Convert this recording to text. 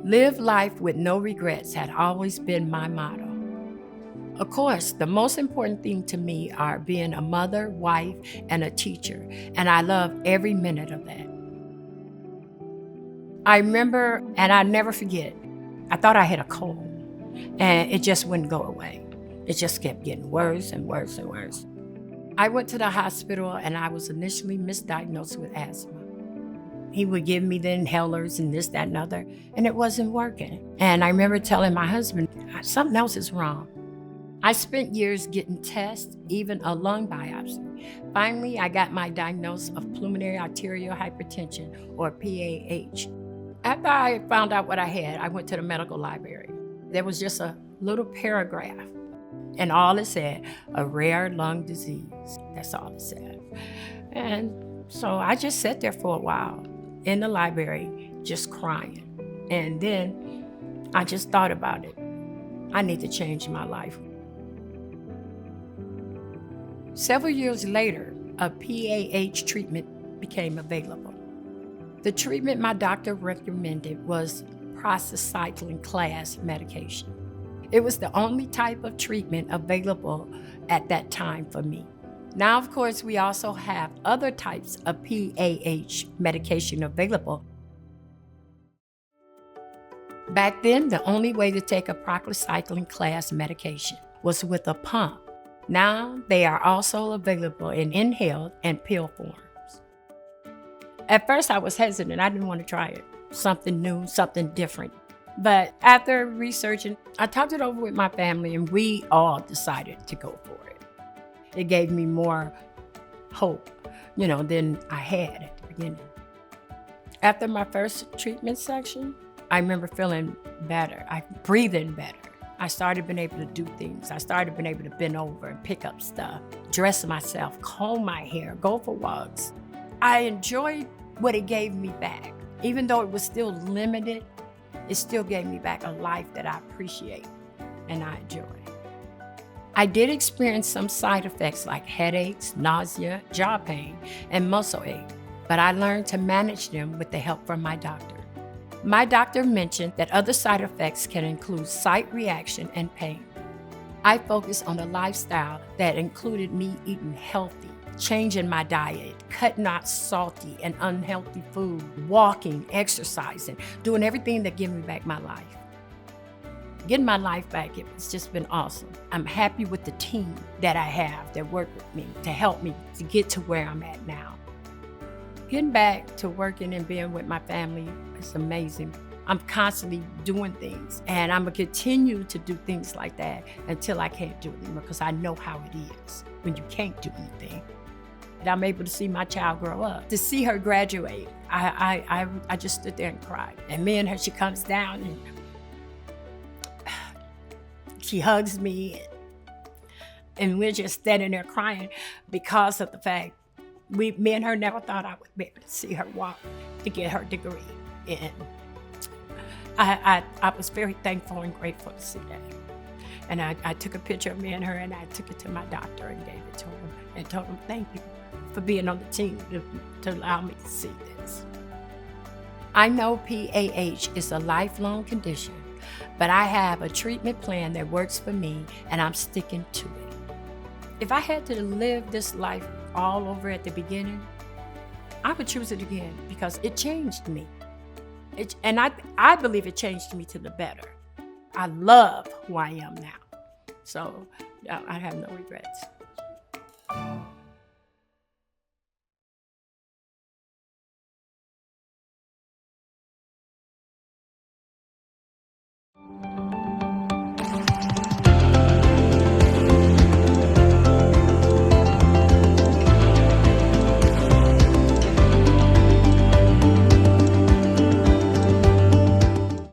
Live life with no regrets had always been my motto. Of course, the most important thing to me are being a mother, wife, and a teacher, and I love every minute of that. I remember, and I never forget, I thought I had a cold, and it just wouldn't go away. It just kept getting worse and worse and worse. I went to the hospital, and I was initially misdiagnosed with asthma. He would give me the inhalers and this, that, and other, and it wasn't working. And I remember telling my husband, something else is wrong. I spent years getting tests, even a lung biopsy. Finally, I got my diagnosis of pulmonary arterial hypertension, or PAH. After I found out what I had, I went to the medical library. There was just a little paragraph, and all it said, a rare lung disease. That's all it said. And so I just sat there for a while in the library, just crying. And then I just thought about it. I need to change my life. Several years later, a PAH treatment became available. The treatment my doctor recommended was prostacyclin-class medication. It was the only type of treatment available at that time for me. Now, of course, we also have other types of PAH medication available. Back then, the only way to take a prostacyclin-class medication was with a pump. Now, they are also available in inhaled and pill forms. At first, I was hesitant. I didn't want to try it. Something new, something different. But after researching, I talked it over with my family, and we all decided to go for it. It gave me more hope, than I had at the beginning. After my first treatment section, I remember feeling better, breathing better. I started being able to do things. I started being able to bend over and pick up stuff, dress myself, comb my hair, go for walks. I enjoyed what it gave me back. Even though it was still limited, it still gave me back a life that I appreciate and I enjoy. I did experience some side effects like headaches, nausea, jaw pain, and muscle ache, but I learned to manage them with the help from my doctor. My doctor mentioned that other side effects can include site reaction and pain. I focused on a lifestyle that included me eating healthy, changing my diet, cutting out salty and unhealthy food, walking, exercising, doing everything that gave me back my life. Getting my life back, it's just been awesome. I'm happy with the team that I have that work with me to help me to get to where I'm at now. Getting back to working and being with my family is amazing. I'm constantly doing things, and I'm gonna continue to do things like that until I can't do it anymore, because I know how it is when you can't do anything. And I'm able to see my child grow up. To see her graduate, I just stood there and cried. And me and her, she comes down and she hugs me, and we're just standing there crying because of the fact me and her never thought I would be able to see her walk to get her degree. And I was very thankful and grateful to see that. And I took a picture of me and her, and I took it to my doctor and gave it to him and told him thank you for being on the team to allow me to see this. I know PAH is a lifelong condition, but I have a treatment plan that works for me, and I'm sticking to it. If I had to live this life all over at the beginning, I would choose it again because it changed me. And I believe it changed me to the better. I love who I am now. So I have no regrets.